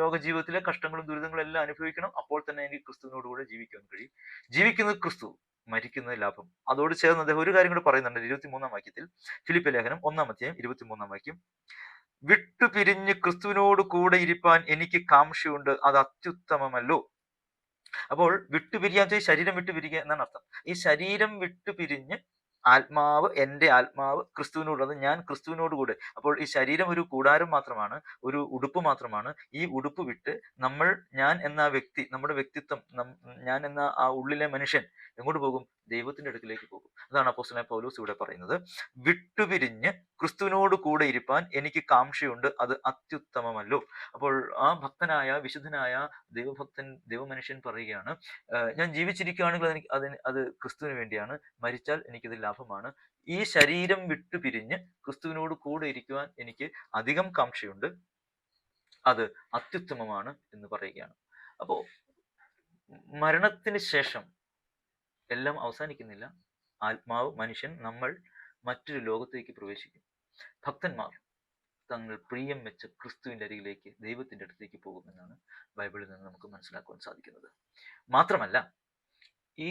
Speaker 1: ലോക ജീവിതത്തിലെ കഷ്ടങ്ങളും ദുരിതങ്ങളും എല്ലാം അനുഭവിക്കണം. അപ്പോൾ തന്നെ എനിക്ക് ക്രിസ്തുവിനോടുകൂടെ ജീവിക്കാൻ കഴിയും. ജീവിക്കുന്നത് ക്രിസ്തു, മരിക്കുന്നത് ലാഭം. അതോട് ചേർന്ന് അദ്ദേഹം ഒരു കാര്യം കൂടെ പറയുന്നുണ്ട് 23-ാം വാക്യത്തിൽ. ഫിലിപ്പിയ ലേഖനം 1-ാം അധ്യായം 23-ാം വാക്യം. വിട്ടുപിരിഞ്ഞ് ക്രിസ്തുവിനോട് കൂടെ ഇരിപ്പാൻ എനിക്ക് കാംക്ഷയുണ്ട്, അത് അത്യുത്തമമല്ലോ. അപ്പോൾ വിട്ടുപിരിയാൻ, ശരീരം വിട്ടുപിരിക്കുക എന്നാണ് അർത്ഥം. ഈ ശരീരം വിട്ടുപിരിഞ്ഞ് ആത്മാവ്, എൻ്റെ ആത്മാവ് ക്രിസ്തുവിനോടുള്ളത്, ഞാൻ ക്രിസ്തുവിനോട് കൂടെ. അപ്പോൾ ഈ ശരീരം ഒരു കൂടാരം മാത്രമാണ്, ഒരു ഉടുപ്പ് മാത്രമാണ്. ഈ ഉടുപ്പ് വിട്ട് നമ്മൾ, ഞാൻ എന്ന വ്യക്തി, നമ്മുടെ വ്യക്തിത്വം, ഞാൻ എന്ന ആ ഉള്ളിലെ മനുഷ്യൻ എങ്ങോട്ട് പോകും? ദൈവത്തിന്റെ അടുക്കിലേക്ക് പോകും. അതാണ് അപ്പോസ്തലനായ പൗലോസ് ഇവിടെ പറയുന്നത്. വിട്ടുപിരിഞ്ഞ് ക്രിസ്തുവിനോട് കൂടെ ഇരിപ്പാൻ എനിക്ക് കാംക്ഷയുണ്ട്, അത് അത്യുത്തമമല്ലോ. അപ്പോൾ ആ ഭക്തനായ, വിശുദ്ധനായ ദൈവഭക്തൻ, ദൈവമനുഷ്യൻ പറയുകയാണ്, ഞാൻ ജീവിച്ചിരിക്കുകയാണെങ്കിൽ അത് ക്രിസ്തുവിന് വേണ്ടിയാണ്, മരിച്ചാൽ എനിക്കത് ലാഭമാണ്. ഈ ശരീരം വിട്ടു പിരിഞ്ഞ് ക്രിസ്തുവിനോട് കൂടെ ഇരിക്കുവാൻ എനിക്ക് അധികം കാംക്ഷയുണ്ട്, അത് അത്യുത്തമമാണ് എന്ന് പറയുകയാണ്. അപ്പോൾ മരണത്തിന് ശേഷം എല്ലാം അവസാനിക്കുന്നില്ല. ആത്മാവ്, മനുഷ്യൻ, നമ്മൾ മറ്റൊരു ലോകത്തേക്ക് പ്രവേശിക്കും. ഭക്തന്മാർ തങ്ങൾ പ്രിയം വെച്ച ക്രിസ്തുവിൻ്റെ അരികിലേക്ക്, ദൈവത്തിൻ്റെ അടുത്തേക്ക് പോകുമെന്നാണ് ബൈബിളിൽ നിന്ന് നമുക്ക് മനസ്സിലാക്കുവാൻ സാധിക്കുന്നത്. മാത്രമല്ല, ഈ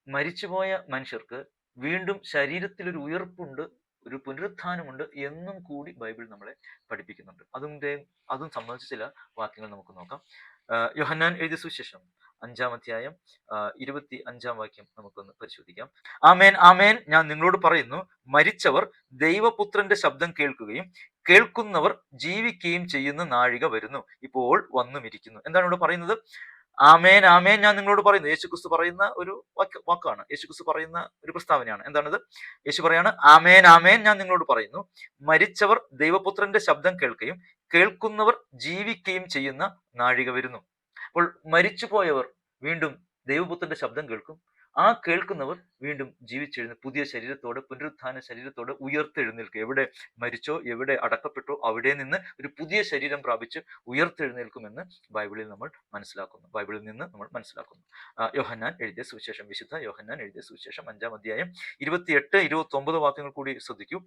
Speaker 1: മരിച്ചുപോയ മനുഷ്യർക്ക് വീണ്ടും ശരീരത്തിലൊരു ഉയർപ്പുണ്ട്, ഒരു പുനരുത്ഥാനമുണ്ട് എന്നും കൂടി ബൈബിൾ നമ്മളെ പഠിപ്പിക്കുന്നുണ്ട്. അതും സംബന്ധിച്ച ചില വാക്യങ്ങൾ നമുക്ക് നോക്കാം. യോഹന്നാൻ എഴുതിയ സുവിശേഷം 5-ാം അധ്യായം 25-ാം വാക്യം നമുക്കൊന്ന് പരിശോധിക്കാം. ആമേൻ ആമേൻ ഞാൻ നിങ്ങളോട് പറയുന്നു, മരിച്ചവർ ദൈവപുത്രന്റെ ശബ്ദം കേൾക്കുകയും കേൾക്കുന്നവർ ജീവിക്കുകയും ചെയ്യുന്ന നാഴിക വരുന്നു, ഇപ്പോൾ വന്നുമിരിക്കുന്നു. എന്താണ് ഇവിടെ പറയുന്നത്? ആമേൻ ആമേൻ ഞാൻ നിങ്ങളോട് പറയുന്നു. യേശുക്രിസ്തു പറയുന്ന ഒരു വാക്കാണ്, യേശുക്രിസ്തു പറയുന്ന ഒരു പ്രസ്താവനയാണ്. എന്താണത്? യേശു പറയാണ്, ആമേൻ ആമേൻ ഞാൻ നിങ്ങളോട് പറയുന്നു, മരിച്ചവർ ദൈവപുത്രന്റെ ശബ്ദം കേൾക്കുകയും കേൾക്കുന്നവർ ജീവിക്കുകയും ചെയ്യുന്ന നാഴിക വരുന്നു. അപ്പോൾ മരിച്ചുപോയവർ വീണ്ടും ദൈവപുത്രന്റെ ശബ്ദം കേൾക്കും, ആ കേൾക്കുന്നവർ വീണ്ടും ജീവിച്ചെഴുന്ന പുതിയ ശരീരത്തോടെ, പുനരുത്ഥാന ശരീരത്തോടെ ഉയർത്തെഴുന്നേൽക്കും. എവിടെ മരിച്ചോ, എവിടെ അടക്കപ്പെട്ടോ അവിടെ നിന്ന് ഒരു പുതിയ ശരീരം പ്രാപിച്ച് ഉയർത്തെഴുന്നേൽക്കുമെന്ന് ബൈബിളിൽ നമ്മൾ മനസ്സിലാക്കുന്നു. ബൈബിളിൽ നിന്ന് നമ്മൾ മനസ്സിലാക്കുന്നു. യോഹന്നാൻ എഴുതിയ സുവിശേഷം, വിശുദ്ധ യോഹന്നാൻ എഴുതിയ സുവിശേഷം 5-ാം അധ്യായം 28-29 വാക്യങ്ങൾ കൂടി ശ്രദ്ധിക്കൂ.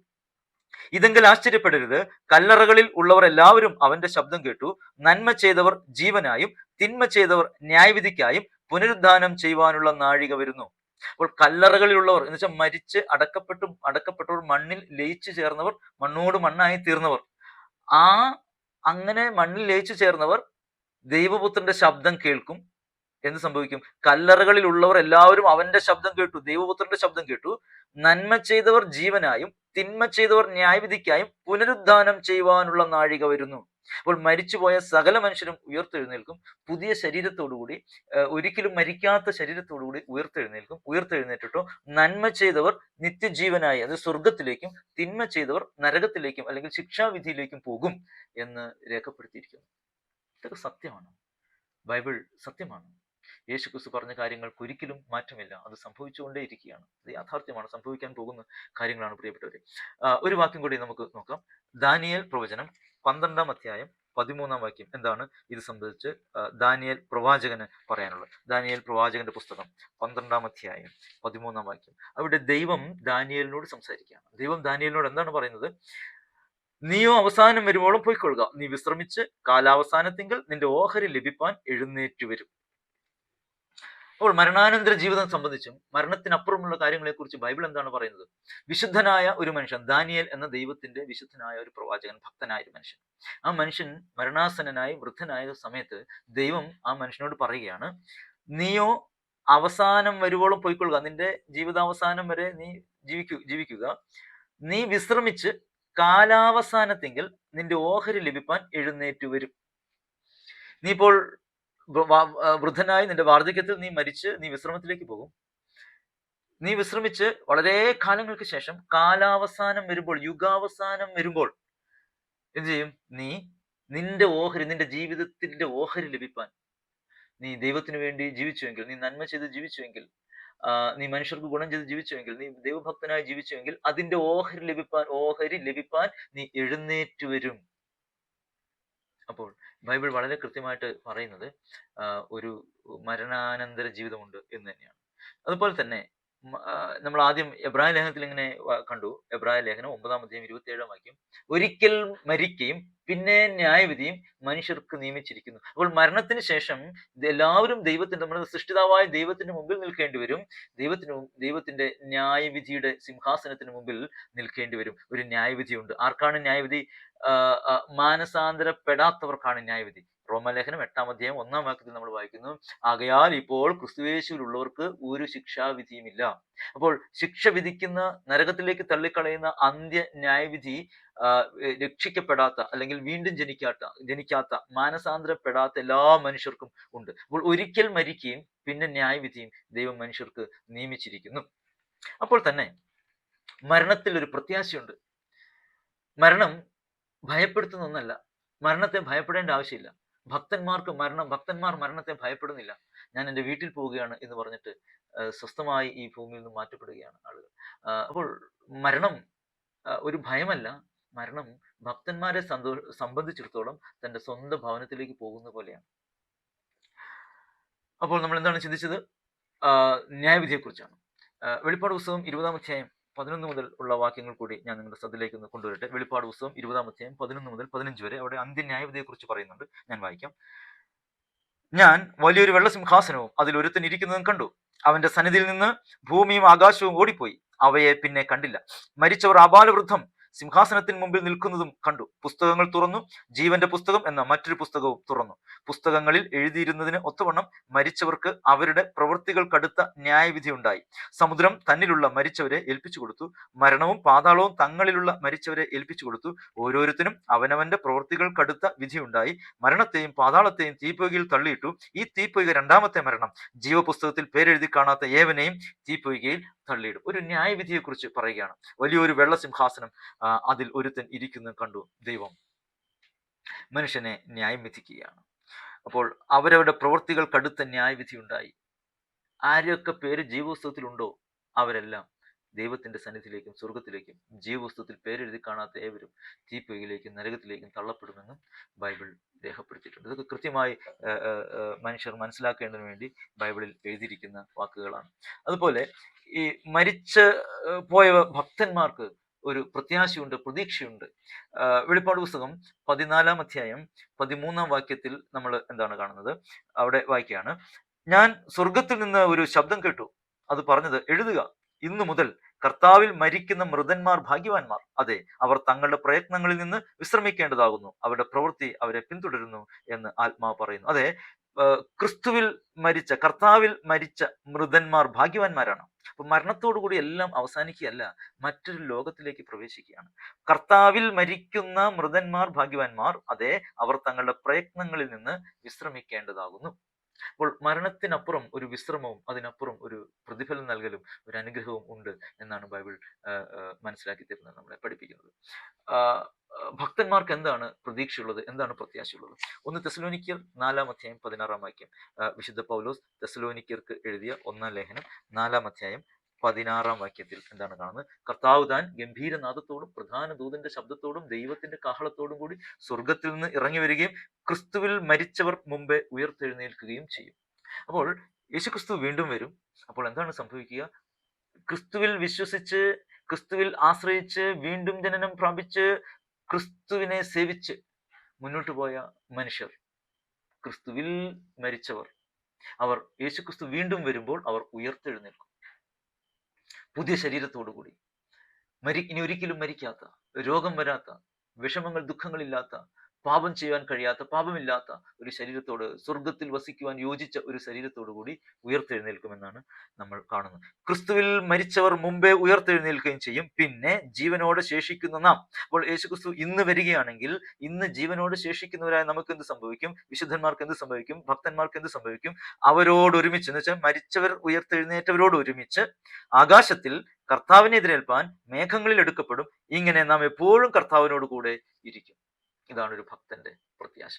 Speaker 1: ഇതെങ്കിൽ ആശ്ചര്യപ്പെടരുത്, കല്ലറകളിൽ ഉള്ളവർ എല്ലാവരും അവന്റെ ശബ്ദം കേട്ടു. നന്മ ചെയ്തവർ ജീവനായും തിന്മ ചെയ്തവർ ന്യായവിധിക്കായും പുനരുദ്ധാനം ചെയ്യുവാനുള്ള നാഴിക വരുന്നു. അപ്പോൾ കല്ലറകളിലുള്ളവർ എന്ന് വെച്ചാൽ മരിച്ച് അടക്കപ്പെട്ടവർ, മണ്ണിൽ ലയിച്ചു ചേർന്നവർ, മണ്ണോട് മണ്ണായി തീർന്നവർ, അങ്ങനെ മണ്ണിൽ ലയിച്ചു ചേർന്നവർ ദൈവപുത്രന്റെ ശബ്ദം കേൾക്കും. എന്ത് സംഭവിക്കും? കല്ലറകളിൽ ഉള്ളവർ എല്ലാവരും അവന്റെ ശബ്ദം കേട്ടു, ദൈവപുത്രന്റെ ശബ്ദം കേട്ടു. നന്മ ചെയ്തവർ ജീവനായും തിന്മ ചെയ്തവർ ന്യായവിധിക്കായും പുനരുദ്ധാനം ചെയ്യുവാനുള്ള നാഴിക വരുന്നു. അപ്പോൾ മരിച്ചുപോയ സകല മനുഷ്യരും ഉയർത്തെഴുന്നേൽക്കും, പുതിയ ശരീരത്തോടുകൂടി, ഒരിക്കലും മരിക്കാത്ത ശരീരത്തോടുകൂടി ഉയർത്തെഴുന്നേറ്റിട്ടോ നന്മ ചെയ്തവർ നിത്യജീവനായി, അത് സ്വർഗത്തിലേക്കും, തിന്മ ചെയ്തവർ നരകത്തിലേക്കും അല്ലെങ്കിൽ ശിക്ഷാവിധിയിലേക്കും പോകും എന്ന് രേഖപ്പെടുത്തിയിരിക്കുന്നു. ഇതൊക്കെ സത്യമാണ്, ബൈബിൾ സത്യമാണ്. യേശുക്രിസ്തു പറഞ്ഞ കാര്യങ്ങൾക്ക് ഒരിക്കലും മാറ്റമില്ല, അത് സംഭവിച്ചുകൊണ്ടേയിരിക്കുകയാണ്, അത് യാഥാർത്ഥ്യമാണ്, സംഭവിക്കാൻ പോകുന്ന കാര്യങ്ങളാണ് പ്രിയപ്പെട്ടവരെ. ഒരു വാക്യം കൂടി നമുക്ക് നോക്കാം. ദാനിയേൽ പ്രവചനം 12-ാം അധ്യായം 13-ാം വാക്യം. എന്താണ് ഇത് സംബന്ധിച്ച് ദാനിയേൽ പ്രവാചകന് പറയാനുള്ളത്? ദാനിയേൽ പ്രവാചകന്റെ പുസ്തകം 12-ാം അധ്യായം 13-ാം വാക്യം. അവിടെ ദൈവം ദാനിയേലിനോട് സംസാരിക്കുകയാണ്. ദൈവം ദാനിയേലിനോട് എന്താണ് പറയുന്നത്? നീയോ അവസാനം വരുവോളം പോയിക്കൊള്ളുക, നീ വിശ്രമിച്ച് കാലാവസാനത്തിങ്കൽ നിന്റെ ഓഹരി ലഭിപ്പാൻ എഴുന്നേറ്റ് വരും. അപ്പോൾ മരണാനന്തര ജീവിതം സംബന്ധിച്ചും മരണത്തിനപ്പുറമുള്ള കാര്യങ്ങളെക്കുറിച്ച് ബൈബിൾ എന്താണ് പറയുന്നത്? വിശുദ്ധനായ ഒരു മനുഷ്യൻ, ദാനിയേൽ എന്ന ദൈവത്തിന്റെ വിശുദ്ധനായ ഒരു പ്രവാചകൻ, ഭക്തനായ ഒരു മനുഷ്യൻ, ആ മനുഷ്യൻ മരണാസന്നനായി വൃദ്ധനായ സമയത്ത് ദൈവം ആ മനുഷ്യനോട് പറയുകയാണ്, നീയോ അവസാനം വരുവോളം പോയിക്കൊള്ളുക, നിന്റെ ജീവിതാവസാനം വരെ നീ ജീവിക്കുക, നീ വിശ്രമിച്ച് കാലാവസാനത്തെങ്കിൽ നിന്റെ ഓഹരി ലഭിപ്പാൻ എഴുന്നേറ്റ് വരും. നീ ഇപ്പോൾ വൃദ്ധനായി നിന്റെ വാർദ്ധക്യത്തിൽ നീ മരിച്ച് നീ വിശ്രമത്തിലേക്ക് പോകും. നീ വിശ്രമിച്ച് വളരെ കാലങ്ങൾക്ക് ശേഷം കാലാവസാനം വരുമ്പോൾ, യുഗാവസാനം വരുമ്പോൾ എന്ത് ചെയ്യും? നീ നിന്റെ ജീവിതത്തിന്റെ ഓഹരി ലഭിപ്പാൻ, നീ ദൈവത്തിന് വേണ്ടി ജീവിച്ചുവെങ്കിൽ, നീ നന്മ ചെയ്ത് ജീവിച്ചുവെങ്കിൽ, നീ മനുഷ്യർക്ക് ഗുണം ചെയ്ത് ജീവിച്ചുവെങ്കിൽ, നീ ദൈവഭക്തനായി ജീവിച്ചുവെങ്കിൽ അതിന്റെ ഓഹരി ലഭിപ്പാൻ നീ എഴുന്നേറ്റ് വരും. അപ്പോൾ ബൈബിൾ വളരെ കൃത്യമായിട്ട് പറയുന്നത് ഒരു മരണാനന്തര ജീവിതമുണ്ട് എന്ന് തന്നെയാണ്. അതുപോലെ തന്നെ നമ്മൾ ആദ്യം എബ്രായ ലേഖനത്തിൽ ഇങ്ങനെ കണ്ടു. എബ്രായ ലേഖനം 9-ാം അധ്യായം 27-ാം വാക്യം, ഒരിക്കൽ മരിക്കുകയും പിന്നെ ന്യായവിധിയും മനുഷ്യർക്ക് നിയമിച്ചിരിക്കുന്നു. അപ്പോൾ മരണത്തിന് ശേഷം എല്ലാവരും നമ്മുടെ സൃഷ്ടിതാവായ ദൈവത്തിന് മുമ്പിൽ നിൽക്കേണ്ടി വരും. ദൈവത്തിന്റെ ന്യായവിധിയുടെ സിംഹാസനത്തിന് മുമ്പിൽ നിൽക്കേണ്ടി വരും. ഒരു ന്യായവിധിയുണ്ട്. ആർക്കാണ് ന്യായവിധി? മാനസാന്തരപ്പെടാത്തവർക്കാണ് ന്യായവിധി. റോമാലേഖനം 8-ാം അധ്യായം 1-ാം വാക്യത്തിൽ നമ്മൾ വായിക്കുന്നു, ആകയാൽ ഇപ്പോൾ ക്രിസ്തുയേശുവിലുള്ളവർക്ക് ഒരു ശിക്ഷാവിധിയുമില്ല. അപ്പോൾ ശിക്ഷ വിധിക്കുന്ന, നരകത്തിലേക്ക് തള്ളിക്കളയുന്ന അന്ത്യ ന്യായവിധി രക്ഷിക്കപ്പെടാത്ത അല്ലെങ്കിൽ വീണ്ടും ജനിക്കാത്ത മാനസാന്തരപ്പെടാത്ത എല്ലാ മനുഷ്യർക്കും ഉണ്ട്. അപ്പോൾ ഒരിക്കൽ മരിക്കുകയും പിന്നെ ന്യായവിധിയും ദൈവം മനുഷ്യർക്ക് നിയമിച്ചിരിക്കുന്നു. അപ്പോൾ തന്നെ മരണത്തിൽ ഒരു പ്രത്യാശയുണ്ട്. മരണം ഭയപ്പെടുത്തുന്ന ഒന്നല്ല. മരണത്തെ ഭയപ്പെടേണ്ട ആവശ്യമില്ല. ഭക്തന്മാർ മരണത്തെ ഭയപ്പെടുന്നില്ല. ഞാൻ എൻ്റെ വീട്ടിൽ പോവുകയാണ് എന്ന് പറഞ്ഞിട്ട് സ്വസ്ഥമായി ഈ ഭൂമിയിൽ നിന്ന് മാറ്റപ്പെടുകയാണ് ആളുകൾ. അപ്പോൾ മരണം ഒരു ഭയമല്ല. മരണം ഭക്തന്മാരെ സംബന്ധിച്ചിടത്തോളം തൻ്റെ സ്വന്തം ഭവനത്തിലേക്ക് പോകുന്ന പോലെയാണ്. അപ്പോൾ നമ്മൾ എന്താണ് ചിന്തിച്ചത്? ന്യായവിധിയെക്കുറിച്ചാണ്. വെളിപ്പാട് പുസ്തകം 20-ാം അധ്യായം 11 മുതൽ ഉള്ള വാക്യങ്ങൾ കൂടി ഞാൻ നിങ്ങളുടെ ശ്രദ്ധയിലേക്ക് ഒന്ന് കൊണ്ടുവരട്ടെ. വെളിപ്പാട് പുസ്തകം 20-ാം അധ്യായം 11 മുതൽ 15 വരെ അവിടെ അന്ത്യന്യായവിധിയെക്കുറിച്ച് പറയുന്നുണ്ട്. ഞാൻ വായിക്കാം. ഞാൻ വലിയൊരു വെള്ളസിംഹാസനവും അതിൽ ഒരുത്തൻ ഇരിക്കുന്നതും കണ്ടു. അവന്റെ സന്നിധിയിൽ നിന്ന് ഭൂമിയും ആകാശവും ഓടിപ്പോയി, അവയെ പിന്നെ കണ്ടില്ല. മരിച്ചവർ ആബാലവൃദ്ധം സിംഹാസനത്തിന് മുമ്പിൽ നിൽക്കുന്നതും കണ്ടു. പുസ്തകങ്ങൾ തുറന്നു, ജീവന്റെ പുസ്തകം എന്ന മറ്റൊരു പുസ്തകവും തുറന്നു. പുസ്തകങ്ങളിൽ എഴുതിയിരുന്നതിന് ഒത്തവണ്ണം മരിച്ചവർക്ക് അവരുടെ പ്രവൃത്തികൾക്കടുത്ത ന്യായവിധി ഉണ്ടായി. സമുദ്രം തന്നിലുള്ള മരിച്ചവരെ ഏൽപ്പിച്ചു കൊടുത്തു, മരണവും പാതാളവും തങ്ങളിലുള്ള മരിച്ചവരെ ഏൽപ്പിച്ചു കൊടുത്തു. ഓരോരുത്തരും അവനവന്റെ പ്രവൃത്തികൾക്കടുത്ത വിധിയുണ്ടായി. മരണത്തെയും പാതാളത്തെയും തീപ്പൊയ്കയിൽ തള്ളിയിട്ടു. ഈ തീപ്പൊയ്ക രണ്ടാമത്തെ മരണം. ജീവപുസ്തകത്തിൽ പേരെഴുതി കാണാത്ത ഏവനെയും തീപ്പൊയ്കയിൽ തള്ളിയിടും. ഒരു ന്യായവിധിയെക്കുറിച്ച് പറയുകയാണ്. വലിയൊരു വെള്ളസിംഹാസനം, അതിൽ ഒരുത്തൻ ഇരിക്കുന്നത് കണ്ടു. ദൈവം മനുഷ്യനെ ന്യായം വിധിക്കുകയാണ്. അപ്പോൾ അവരവരുടെ പ്രവൃത്തികൾക്കടുത്ത ന്യായവിധി ഉണ്ടായി. ആരെയൊക്കെ പേര് ജീവപുസ്തകത്തിലുണ്ടോ അവരെല്ലാം ദൈവത്തിന്റെ സന്നിധിയിലേക്കും സ്വർഗത്തിലേക്കും, ജീവപുസ്തകത്തിൽ പേരെഴുതി കാണാത്ത ഏവരും തീപ്പൊയ്കയിലേക്കും നരകത്തിലേക്കും തള്ളപ്പെടുമെന്നും ബൈബിൾ രേഖപ്പെടുത്തിയിട്ടുണ്ട്. ഇതൊക്കെ കൃത്യമായി മനുഷ്യർ മനസ്സിലാക്കേണ്ടതിന് വേണ്ടി ബൈബിളിൽ എഴുതിയിരിക്കുന്ന വാക്കുകളാണ്. അതുപോലെ ഈ മരിച്ച് പോയ ഭക്തന്മാർക്ക് ഒരു പ്രത്യാശയുണ്ട്, പ്രതീക്ഷയുണ്ട്. വെളിപ്പാട് പുസ്തകം 14-ാം അധ്യായം 13-ാം വാക്യത്തിൽ നമ്മൾ എന്താണ് കാണുന്നത്? അവിടെ വായിക്കുകയാണ്, ഞാൻ സ്വർഗത്തിൽ നിന്ന് ഒരു ശബ്ദം കേട്ടു. അത് പറഞ്ഞത്, എഴുതുക, ഇന്നു മുതൽ കർത്താവിൽ മരിക്കുന്ന മൃതന്മാർ ഭാഗ്യവാന്മാർ. അതെ, അവർ തങ്ങളുടെ പ്രയത്നങ്ങളിൽ നിന്ന് വിശ്രമിക്കേണ്ടതാകുന്നു. അവരുടെ പ്രവൃത്തി അവരെ പിന്തുടരുന്നു എന്ന് ആത്മാവ് പറയുന്നു. അതെ, ക്രിസ്തുവിൽ മരിച്ച, കർത്താവിൽ മരിച്ച മൃതന്മാർ ഭാഗ്യവാന്മാരാണ്. അപ്പൊ മരണത്തോടുകൂടി എല്ലാം അവസാനിക്കുകയല്ല, മറ്റൊരു ലോകത്തിലേക്ക് പ്രവേശിക്കുകയാണ്. കർത്താവിൽ മരിക്കുന്ന മൃതന്മാർ ഭാഗ്യവാന്മാർ. അതെ, അവർ തങ്ങളുടെ പ്രയത്നങ്ങളിൽ നിന്ന് വിശ്രമിക്കേണ്ടതാകുന്നു. അപ്പോൾ മരണത്തിനപ്പുറം ഒരു വിശ്രമവും അതിനപ്പുറം ഒരു പ്രതിഫലം നൽകലും ഒരു അനുഗ്രഹവും ഉണ്ട് എന്നാണ് ബൈബിൾ മനസ്സിലാക്കി തരുന്നത്, നമ്മളെ പഠിപ്പിക്കുന്നത്. ഭക്തന്മാർക്ക് എന്താണ് പ്രതീക്ഷയുള്ളത്, എന്താണ് പ്രത്യാശയുള്ളത്? 1 തെസ്സലോനിക്കർ 4-ാം അധ്യായം 16-ാം വാക്യം. വിശുദ്ധ പൗലോസ് തെസ്സലോനിക്കർക്ക് എഴുതിയ 1-ാം ലേഖനം 4-ാം അധ്യായം 16-ാം വാക്യത്തിൽ എന്താണ് കാണുന്നത്? കർത്താവ് താൻ ഗംഭീരനാദത്തോടും പ്രധാന ദൂതന്റെ ശബ്ദത്തോടും ദൈവത്തിന്റെ കാഹളത്തോടും കൂടി സ്വർഗത്തിൽ നിന്ന് ഇറങ്ങി വരികയും ക്രിസ്തുവിൽ മരിച്ചവർ മുമ്പേ ഉയർത്തെഴുന്നേൽക്കുകയും ചെയ്യും. അപ്പോൾ യേശുക്രിസ്തു വീണ്ടും വരും. അപ്പോൾ എന്താണ് സംഭവിക്കുക? ക്രിസ്തുവിൽ വിശ്വസിച്ച്, ക്രിസ്തുവിൽ ആശ്രയിച്ച്, വീണ്ടും ജനനം പ്രാപിച്ച്, ക്രിസ്തുവിനെ സേവിച്ച് മുന്നോട്ട് പോയ മനുഷ്യർ, ക്രിസ്തുവിൽ മരിച്ചവർ, അവർ യേശുക്രിസ്തു വീണ്ടും വരുമ്പോൾ അവർ ഉയർത്തെഴുന്നേൽക്കും പുതിയ ശരീരത്തോടുകൂടി. ഇനി ഒരിക്കലും മരിക്കാത്ത, രോഗം വരാത്ത, വിഷമങ്ങൾ ദുഃഖങ്ങളില്ലാത്ത, പാപം ചെയ്യാൻ കഴിയാത്ത, പാപമില്ലാത്ത ഒരു ശരീരത്തോട്, സ്വർഗത്തിൽ വസിക്കുവാൻ യോജിച്ച ഒരു ശരീരത്തോടു കൂടി ഉയർത്തെഴുന്നേൽക്കുമെന്നാണ് നമ്മൾ കാണുന്നത്. ക്രിസ്തുവിൽ മരിച്ചവർ മുമ്പേ ഉയർത്തെഴുന്നേൽക്കുകയും ചെയ്യും. പിന്നെ ജീവനോട് ശേഷിക്കുന്ന നാം, അപ്പോൾ യേശുക്രിസ്തു ഇന്ന് വരികയാണെങ്കിൽ ഇന്ന് ജീവനോട് ശേഷിക്കുന്നവരായ നമുക്ക് എന്ത് സംഭവിക്കും? വിശുദ്ധന്മാർക്ക് എന്ത് സംഭവിക്കും? ഭക്തന്മാർക്ക് എന്ത് സംഭവിക്കും? അവരോട് ഒരുമിച്ച്, എന്ന് വെച്ചാൽ മരിച്ചവർ ഉയർത്തെഴുന്നേറ്റവരോട് ഒരുമിച്ച് ആകാശത്തിൽ കർത്താവിനെ എതിരേൽപ്പാൻ മേഘങ്ങളിൽ എടുക്കപ്പെടും. ഇങ്ങനെ നാം എപ്പോഴും കർത്താവിനോട് കൂടെ ഇരിക്കും. ഇതാണ് ഒരു ഭക്തന്റെ പ്രത്യാശ.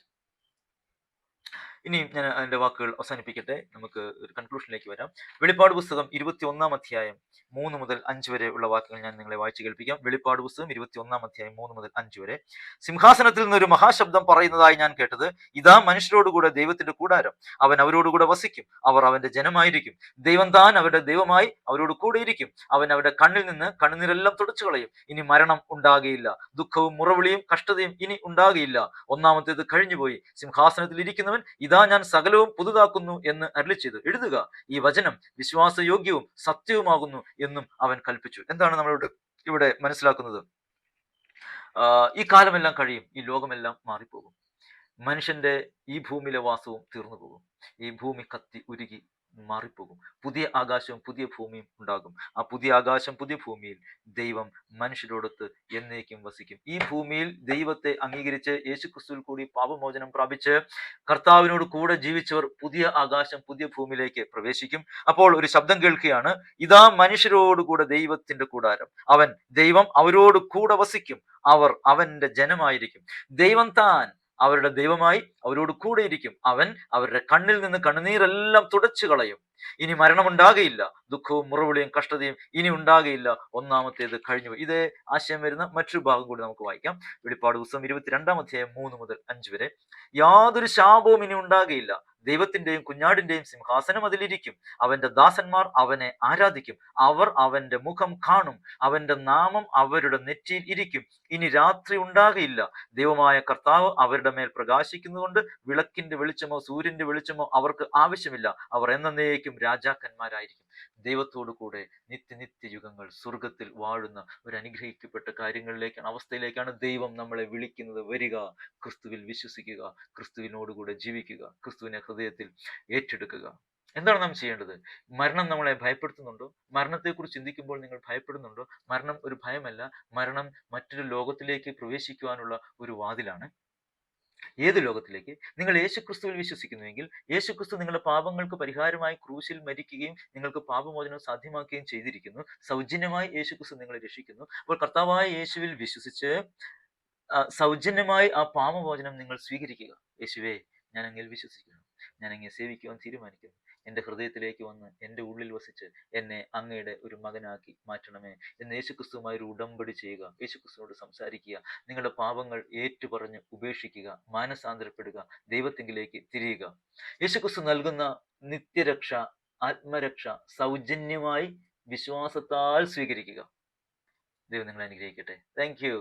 Speaker 1: ഇനിയും ഞാൻ അതിന്റെ വാക്കുകൾ അവസാനിപ്പിക്കട്ടെ, നമുക്ക് ഒരു കൺക്ലൂഷനിലേക്ക് വരാം. വെളിപ്പാട് പുസ്തകം 21-ാം അധ്യായം 3 മുതൽ 5 വരെ ഉള്ള വാക്കുകൾ ഞാൻ നിങ്ങളെ വായിച്ചു കേൾപ്പിക്കാം. വെളിപ്പാട് പുസ്തകം 21-ാം അധ്യായം 3 മുതൽ 5 വരെ. സിംഹാസനത്തിൽ നിന്ന് ഒരു മഹാശബ്ദം പറയുന്നതായി ഞാൻ കേട്ടത്, ഇതാ മനുഷ്യരോടുകൂടെ ദൈവത്തിന്റെ കൂടാരം, അവൻ അവരോടുകൂടെ വസിക്കും, അവർ അവന്റെ ജനമായിരിക്കും, ദൈവം താൻ അവരുടെ ദൈവമായി അവരോട് കൂടെ ഇരിക്കും. അവൻ അവരുടെ കണ്ണിൽ നിന്ന് കണ്ണുനീരെല്ലാം തുടച്ചു കളയും. ഇനി മരണം ഉണ്ടാകുകയില്ല, ദുഃഖവും മുറവിളിയും കഷ്ടതയും ഇനി ഉണ്ടാകുകയില്ല. ഒന്നാമത്തേത് കഴിഞ്ഞുപോയി. സിംഹാസനത്തിൽ ഇരിക്കുന്നവൻ, ഇതാ ഞാൻ സകലവും പുതുതാക്കുന്നു എന്ന് അരുളിച്ചെയ്തു. എഴുതുക, ഈ വചനം വിശ്വാസയോഗ്യവും സത്യവുമാകുന്നു എന്നും അവൻ കൽപ്പിച്ചു. എന്താണ് നമ്മൾ ഇവിടെ മനസ്സിലാക്കുന്നത്? ഈ കാലമെല്ലാം കഴിയും, ഈ ലോകമെല്ലാം മാറിപ്പോകും. മനുഷ്യന്റെ ഈ ഭൂമിയിലെ വാസവും തീർന്നു പോകും. ഈ ഭൂമി കത്തി ഉരുകി മാറിപ്പോകും. പുതിയ ആകാശവും പുതിയ ഭൂമിയും ഉണ്ടാകും. ആ പുതിയ ആകാശം പുതിയ ഭൂമിയിൽ ദൈവം മനുഷ്യരോടൊത്ത് എന്നേക്കും വസിക്കും. ഈ ഭൂമിയിൽ ദൈവത്തെ അംഗീകരിച്ച് യേശുക്രിസ്തുവിൽ കൂടി പാപമോചനം പ്രാപിച്ച് കർത്താവിനോട് കൂടെ ജീവിച്ചവർ പുതിയ ആകാശം പുതിയ ഭൂമിയിലേക്ക് പ്രവേശിക്കും. അപ്പോൾ ഒരു ശബ്ദം കേൾക്കുകയാണ്, ഇതാ മനുഷ്യരോട് കൂടെ ദൈവത്തിന്റെ കൂടാരം, ദൈവം അവരോട് കൂടെ വസിക്കും, അവർ അവന്റെ ജനമായിരിക്കും. ദൈവം താൻ അവരുടെ ദൈവമായി അവരോട് കൂടെ ഇരിക്കും. അവൻ അവരുടെ കണ്ണിൽ നിന്ന് കണ്ണുനീരെല്ലാം തുടച്ചു കളയും. ഇനി മരണമുണ്ടാകയില്ല, ദുഃഖവും മുറവിളിയും കഷ്ടതയും ഇനി ഉണ്ടാകയില്ല, ഒന്നാമത്തേത് കഴിഞ്ഞു. ഇതേ ആശയം വരുന്ന മറ്റൊരു ഭാഗം കൂടി നമുക്ക് വായിക്കാം. വെളിപ്പാട് പുസ്തകം 22-ാം അധ്യായം 3 മുതൽ 5 വരെ. യാതൊരു ശാപവും ഇനി ഉണ്ടാകയില്ല. ദൈവത്തിന്റെയും കുഞ്ഞാടിന്റെയും സിംഹാസനം അതിലിരിക്കും. അവന്റെ ദാസന്മാർ അവനെ ആരാധിക്കും. അവർ അവന്റെ മുഖം കാണും. അവന്റെ നാമം അവരുടെ നെറ്റിയിൽ ഇരിക്കും. ഇനി രാത്രി ഉണ്ടാകയില്ല. ദൈവമായ കർത്താവ് അവരുടെ മേൽ പ്രകാശിക്കുന്നതുകൊണ്ട് വിളക്കിന്റെ വെളിച്ചമോ സൂര്യന്റെ വെളിച്ചമോ അവർക്ക് ആവശ്യമില്ല. അവർ എന്നേക്കും രാജാക്കന്മാരായിരിക്കും. ദൈവത്തോടു കൂടെ നിത്യയുഗങ്ങൾ സ്വർഗത്തിൽ വാഴുന്ന ഒരു അനുഗ്രഹിക്കപ്പെട്ട അവസ്ഥയിലേക്കാണ് ദൈവം നമ്മളെ വിളിക്കുന്നത്. വരിക, ക്രിസ്തുവിൽ വിശ്വസിക്കുക, ക്രിസ്തുവിനോടുകൂടെ ജീവിക്കുക, ക്രിസ്തുവിനെ ഹൃദയത്തിൽ ഏറ്റെടുക്കുക. എന്താണ് നാം ചെയ്യേണ്ടത്? മരണം നമ്മളെ ഭയപ്പെടുത്തുന്നുണ്ടോ? മരണത്തെക്കുറിച്ച് ചിന്തിക്കുമ്പോൾ നിങ്ങൾ ഭയപ്പെടുന്നുണ്ടോ? മരണം ഒരു ഭയമല്ല. മരണം മറ്റൊരു ലോകത്തിലേക്ക് പ്രവേശിക്കുവാനുള്ള ഒരു വാതിലാണ്. ഏത് ലോകത്തിലേക്ക്? നിങ്ങൾ യേശുക്രിസ്തുവിൽ വിശ്വസിക്കുന്നുവെങ്കിൽ യേശുക്രിസ്തു നിങ്ങളുടെ പാപങ്ങൾക്ക് പരിഹാരമായി ക്രൂശിൽ മരിക്കുകയും നിങ്ങൾക്ക് പാപമോചനം സാധ്യമാക്കുകയും ചെയ്തിരിക്കുന്നു. സൗജന്യമായി യേശുക്രിസ്തു നിങ്ങളെ രക്ഷിക്കുന്നു. അപ്പോൾ കർത്താവായ യേശുവിൽ വിശ്വസിച്ച് സൗജന്യമായി ആ പാപമോചനം നിങ്ങൾ സ്വീകരിക്കുക. യേശുവേ, ഞാൻ അങ്ങിൽ വിശ്വസിക്കുന്നു, ഞാൻ അങ്ങയെ സേവിക്കുവാൻ തീരുമാനിക്കുന്നു. എൻ്റെ ഹൃദയത്തിലേക്ക് വന്ന് എൻ്റെ ഉള്ളിൽ വസിച്ച് എന്നെ അങ്ങയുടെ ഒരു മകനാക്കി മാറ്റണമേ എന്ന് യേശുക്രിസ്തുവുമായി ഒരു ഉടമ്പടി ചെയ്യുക. യേശുക്രിസ്തുവിനോട് സംസാരിക്കുക. നിങ്ങളുടെ പാപങ്ങൾ ഏറ്റുപറഞ്ഞ് ഉപേക്ഷിക്കുക. മാനസാന്തരപ്പെടുക. ദൈവത്തിങ്കിലേക്ക് തിരിയുക. യേശുക്രിസ്തു നൽകുന്ന നിത്യരക്ഷ, ആത്മരക്ഷ സൗജന്യമായി വിശ്വാസത്താൽ സ്വീകരിക്കുക. ദൈവം നിങ്ങളെ അനുഗ്രഹിക്കട്ടെ. Thank you.